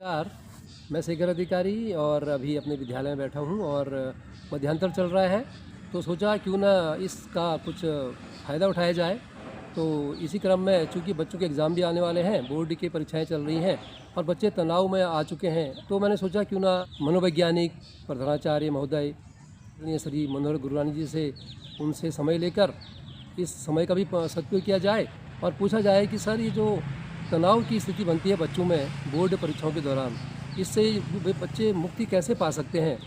नमस्कार। मैं शेखर अधिकारी और अभी अपने विद्यालय में बैठा हूँ और मध्यांतर चल रहा है, तो सोचा क्यों ना इसका कुछ फ़ायदा उठाया जाए। तो इसी क्रम में चूँकि बच्चों के एग्ज़ाम भी आने वाले हैं, बोर्ड की परीक्षाएं चल रही हैं और बच्चे तनाव में आ चुके हैं, तो मैंने सोचा क्यों ना मनोवैज्ञानिक प्रधानाचार्य महोदय श्री मनोहर गुरवानी जी से उनसे समय लेकर इस समय का भी सदुपयोग किया जाए और पूछा जाए कि सर, ये जो तनाव की स्थिति बनती है बच्चों में बोर्ड परीक्षाओं के दौरान, इससे वे बच्चे मुक्ति कैसे पा सकते हैं।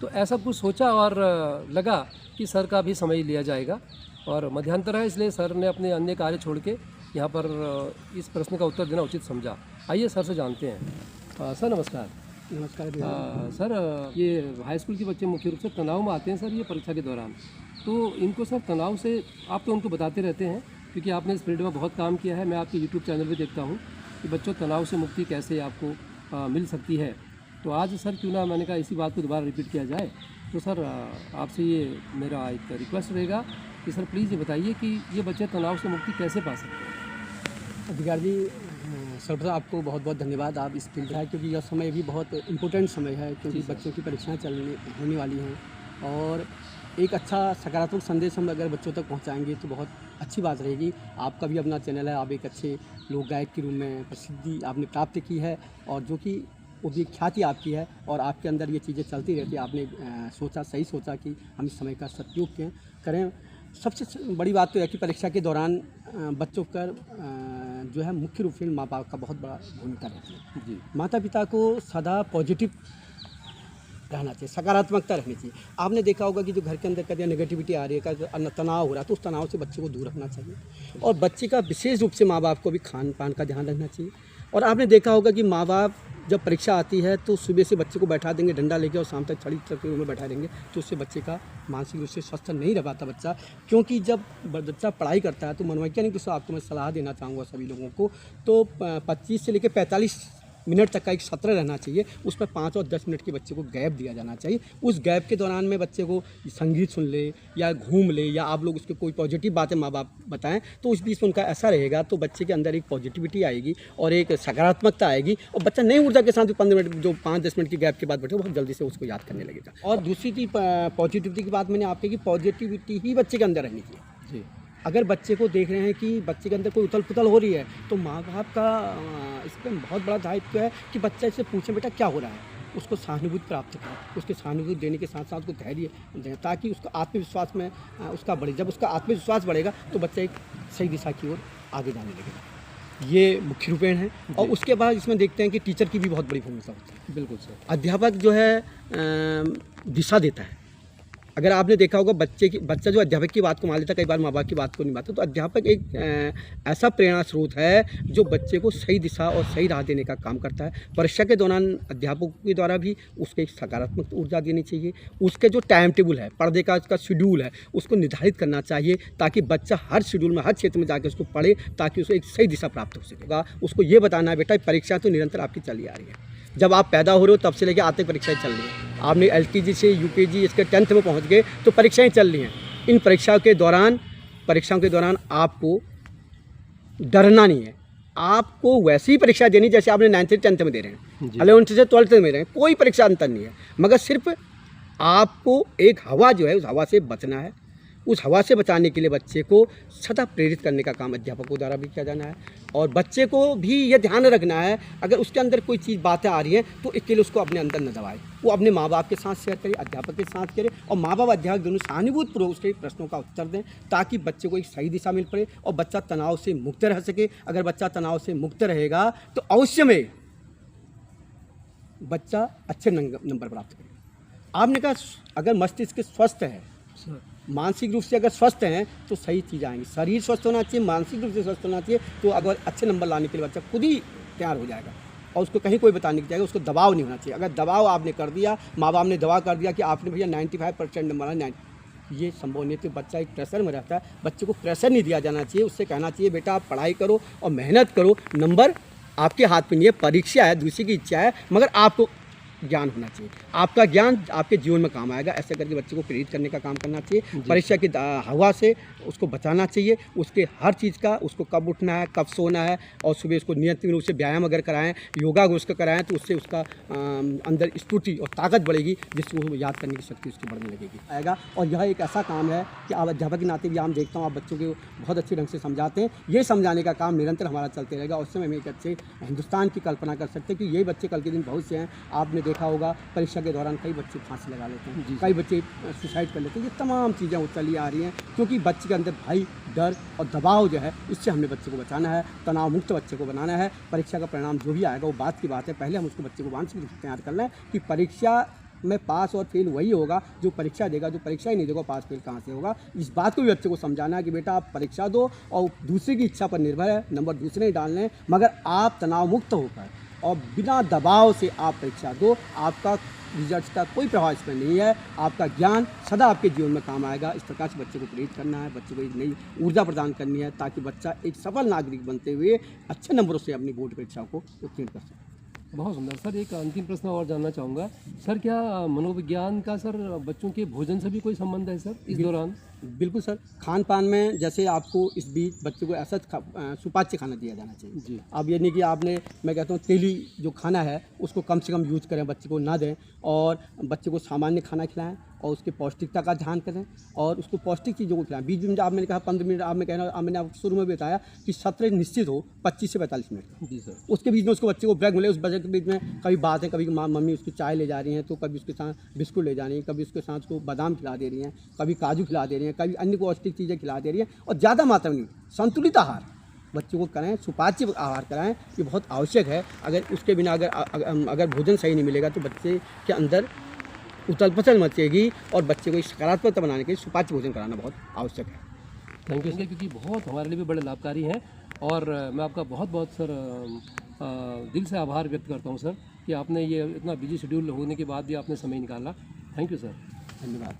तो ऐसा कुछ सोचा और लगा कि सर का भी समय लिया जाएगा और मध्यांतर है, इसलिए सर ने अपने अन्य कार्य छोड़ के यहाँ पर इस प्रश्न का उत्तर देना उचित समझा। आइए सर से जानते हैं। सर नमस्कार। नमस्कार। सर, ये हाई स्कूल के बच्चे मुख्य रूप से तनाव में आते हैं सर ये परीक्षा के दौरान, तो इनको सर तनाव से आप तो उनको बताते रहते हैं क्योंकि आपने इस फील्ड में बहुत काम किया है। मैं आपके यूट्यूब चैनल पे देखता हूँ कि बच्चों तनाव से मुक्ति कैसे आपको मिल सकती है। तो आज सर क्यों ना मैंने कहा इसी बात को दोबारा रिपीट किया जाए। तो सर आपसे ये मेरा एक रिक्वेस्ट रहेगा कि सर प्लीज़ ये बताइए कि ये बच्चे तनाव से मुक्ति कैसे पा सकते हैं। अधिकारी जी, सर्वप्रथम आपको बहुत बहुत धन्यवाद। आप इस फील्ड है क्योंकि यह समय भी बहुत इम्पोर्टेंट समय है क्योंकि बच्चों की परीक्षाएं होने वाली हैं और एक अच्छा सकारात्मक संदेश हम अगर बच्चों तक पहुंचाएंगे तो बहुत अच्छी बात रहेगी। आपका भी अपना चैनल है, आप एक अच्छे लोक गायक के रूप में प्रसिद्धि आपने प्राप्त की है और जो कि वो भी ख्याति आपकी है और आपके अंदर ये चीज़ें चलती रहती है। आपने सही सोचा कि हम इस समय का सदुपयोग करें। सबसे बड़ी बात तो है कि परीक्षा के दौरान बच्चों का जो है मुख्य रूप से माँ बाप का बहुत बड़ा भूमिका रहती है जी। माता पिता को सदा पॉजिटिव रहना चाहिए, सकारात्मकता रहनी चाहिए। आपने देखा होगा कि जो घर के अंदर कभी नेगेटिविटी आ रही है, का तनाव हो रहा है, तो उस तनाव से बच्चे को दूर रखना चाहिए और बच्चे का विशेष रूप से माँ बाप को भी खान पान का ध्यान रखना चाहिए। और आपने देखा होगा कि माँ बाप जब परीक्षा आती है तो सुबह से बच्चे को बैठा देंगे डंडा लेके और शाम तक छड़ी तक के रूम में बैठा देंगे, तो उससे बच्चे का मानसिक रूप से स्वस्थ नहीं रह पाता बच्चा। क्योंकि जब बच्चा पढ़ाई करता है तो मनोवैज्ञानिक रूप से आपको मैं सलाह देना चाहूँगा सभी लोगों को, तो 25 से लेकर 45 मिनट तक का एक सत्र रहना चाहिए। उस पर 5 और 10 मिनट के बच्चे को गैप दिया जाना चाहिए। उस गैप के दौरान में बच्चे को संगीत सुन ले या घूम ले या आप लोग उसके कोई पॉजिटिव बातें माँ बाप बताएं, तो उस बीच में उनका ऐसा रहेगा तो बच्चे के अंदर एक पॉजिटिविटी आएगी और एक सकारात्मकता आएगी और बच्चा नई ऊर्जा के साथ 15 मिनट जो 5-10 मिनट की गैप के बाद बैठे बहुत जल्दी से उसको याद करने लगेगा। और दूसरी चीज़ पॉजिटिविटी की बात मैंने आपकी कि पॉजिटिविटी ही बच्चे के अंदर रहनी चाहिए जी। अगर बच्चे को देख रहे हैं कि बच्चे के अंदर कोई उथल पुथल हो रही है तो माँ बाप का इस पर बहुत बड़ा दायित्व है कि बच्चे से पूछें बेटा क्या हो रहा है, उसको सहानुभूति प्राप्त करें, उसके सहानुभूति देने के साथ साथ उसको धैर्य दें ताकि उसका आत्मविश्वास में उसका बढ़े। जब उसका आत्मविश्वास बढ़ेगा तो बच्चा एक सही दिशा की ओर आगे जाने लगेगा। ये मुख्य रूपेण है। और उसके बाद इसमें देखते हैं कि टीचर की भी बहुत बड़ी भूमिका होती है। बिल्कुल सर। अध्यापक जो है दिशा देता है। अगर आपने देखा होगा बच्चा जो अध्यापक की बात को मान लेता है, कई बार माँ बाप की बात को नहीं मानता, तो अध्यापक एक ऐसा प्रेरणा स्रोत है जो बच्चे को सही दिशा और सही राह देने का काम करता है। परीक्षा के दौरान अध्यापकों के द्वारा भी उसको एक सकारात्मक ऊर्जा देनी चाहिए। उसके जो टाइम टेबल है, पढ़ने का उसका शेड्यूल है, उसको निर्धारित करना चाहिए ताकि बच्चा हर शेड्यूल में हर क्षेत्र में जाकर उसको पढ़े ताकि उसको एक सही दिशा प्राप्त हो सकेगा। उसको ये बताना है बेटा परीक्षा तो निरंतर आपकी चली आ रही है, जब आप पैदा हो रहे हो तब से लेकर आज तक परीक्षाएं चल रही हैं। आपने LKG से UKG इसके 10th में पहुंच गए तो परीक्षाएं चल रही हैं। इन परीक्षाओं के दौरान आपको डरना नहीं है। आपको वैसी ही परीक्षा देनी जैसे आपने 9th से 10th में दे रहे हैं, 11th से 12th में दे रहे हैं, कोई परीक्षा अंतर नहीं है। मगर सिर्फ आपको एक हवा जो है उस हवा से बचना है। उस हवा से बचाने के लिए बच्चे को सदा प्रेरित करने का काम अध्यापकों द्वारा भी किया जाना है और बच्चे को भी यह ध्यान रखना है अगर उसके अंदर कोई चीज़ बातें आ रही हैं तो इसके लिए उसको अपने अंदर न दबाए, वो अपने माँ बाप के साथ शेयर करे, अध्यापक के साथ करे और माँ बाप अध्यापक दोनों सहानुभूतिपूर्वक उसके प्रश्नों का उत्तर दें ताकि बच्चे को एक सही दिशा मिल पड़े और बच्चा तनाव से मुक्त रह सके। अगर बच्चा तनाव से मुक्त रहेगा तो अवश्य में बच्चा अच्छे नंबर प्राप्त करेगा। आपने कहा अगर मस्तिष्क स्वस्थ है, मानसिक रूप से अगर स्वस्थ हैं तो सही चीज़ आएंगी। शरीर स्वस्थ होना चाहिए, मानसिक रूप से स्वस्थ होना चाहिए, तो अगर अच्छे नंबर लाने के लिए बच्चा खुद ही तैयार हो जाएगा और उसको कहीं कोई बताने की जाएगा। उसको दबाव नहीं होना चाहिए। अगर दबाव आपने कर दिया, माँ बाप ने दबाव कर दिया कि आपने भैया 95% नंबर आना, ये संभव नहीं। तो बच्चा एक प्रेशर में रहता है। बच्चे को प्रेशर नहीं दिया जाना चाहिए। उससे कहना चाहिए बेटा आप पढ़ाई करो और मेहनत करो, नंबर आपके हाथ में नहीं है, परीक्षा है, दूसरी की इच्छा है, मगर आपको ज्ञान होना चाहिए। आपका ज्ञान आपके जीवन में काम आएगा, ऐसे करके बच्चे को प्रेरित करने का काम करना चाहिए। परीक्षा की हवा से उसको बचाना चाहिए, उसके हर चीज़ का, उसको कब उठना है, कब सोना है, और सुबह उसको नियमित रूप से व्यायाम अगर कराएं, योगा उसको कराएं, तो उससे उसका अंदर स्फूर्ति और ताकत बढ़ेगी, जिससे वो याद करने की शक्ति उसकी बढ़ने लगेगी आएगा। और यह एक ऐसा काम है कि आप अध्यापक के नाते भी हम देखता हूँ आप बच्चों को बहुत अच्छे ढंग से समझाते हैं। ये समझाने का काम निरंतर हमारा चलते रहेगा, और उससे हम एक अच्छे हिंदुस्तान की कल्पना कर सकते हैं कि यही बच्चे कल के दिन भविष्य हैं। आपने देखा होगा परीक्षा के दौरान कई बच्चे फांसी लगा लेते हैं, कई बच्चे सुसाइड कर लेते हैं। ये तमाम चीज़ें वो चली आ रही हैं, क्योंकि बच्चे के अंदर भय, डर और दबाव जो है, इससे हमने बच्चे को बचाना है, तनाव मुक्त बच्चे को बनाना है। परीक्षा का परिणाम जो भी आएगा वो बात की बात है, पहले हम उसको बच्चे को मानसिक रूप से तैयार करना है कि परीक्षा में पास और फेल वही होगा जो परीक्षा देगा, जो परीक्षा ही नहीं देगा पास फेल कहाँ से होगा। इस बात को भी बच्चे को समझाना है कि बेटा आप परीक्षा दो और दूसरे की इच्छा पर निर्भर है, नंबर दूसरे ही डालने हैं, मगर आप तनाव मुक्त होकर और बिना दबाव से आप परीक्षा दो। आपका रिजल्ट का कोई प्रभाव इसमें नहीं है, आपका ज्ञान सदा आपके जीवन में काम आएगा। इस प्रकार से बच्चे को प्रेरित करना है, बच्चे को एक नई ऊर्जा प्रदान करनी है, ताकि बच्चा एक सफल नागरिक बनते हुए अच्छे नंबरों से अपनी बोर्ड परीक्षा को उत्तीर्ण कर सके। बहुत सुंदर सर। एक अंतिम प्रश्न और जानना चाहूँगा सर, क्या मनोविज्ञान का सर बच्चों के भोजन से भी कोई संबंध है सर इस दौरान? बिल्कुल सर, खान पान में जैसे आपको इस बीच बच्चे को ऐसा सुपाच्य खाना दिया जाना चाहिए जी। अब ये नहीं कि आपने, मैं कहता हूँ तेली जो खाना है उसको कम से कम यूज करें, बच्चे को ना दें, और बच्चे को सामान्य खाना खिलाएं और उसके पौष्टिकता का ध्यान करें और उसको पौष्टिक चीज़ों को खिलाएं। बीच में आप मैंने कहा 15 मिनट, आप मैं कहना मैंने आपको शुरू में भी बताया कि सत्र निश्चित हो 25 से 45 मिनट। जी सर। उसके बीच में उसको बच्चे को ब्रेक मिले, उस बजे के बीच में कभी बात है, कभी मम्मी उसकी चाय ले जा रही हैं तो कभी उसके साथ बिस्कुट ले जा रही हैं, कभी उसके साथ उसको बादाम खिला दे रही हैं, कभी काजू खिला दे रही हैं, कभी अन्य पौष्टिक चीज़ें खिला दे रही हैं, और ज़्यादा मात्रा में नहीं, संतुलित आहार बच्चों को कराएं, सुपाच्य आहार कराएं, ये बहुत आवश्यक है। अगर उसके बिना अगर भोजन सही नहीं मिलेगा तो बच्चे के अंदर उथल पुथल मचेगी, और बच्चे को सकारात्मकता बनाने के लिए सुपाच्य भोजन कराना बहुत आवश्यक है। थैंक यू सर, क्योंकि बहुत हमारे लिए भी बड़े लाभकारी हैं, और मैं आपका बहुत बहुत सर दिल से आभार व्यक्त करता हूं सर कि आपने ये इतना बिजी शेड्यूल होने के बाद भी आपने समय निकाला। Thank you sir. धन्यवाद।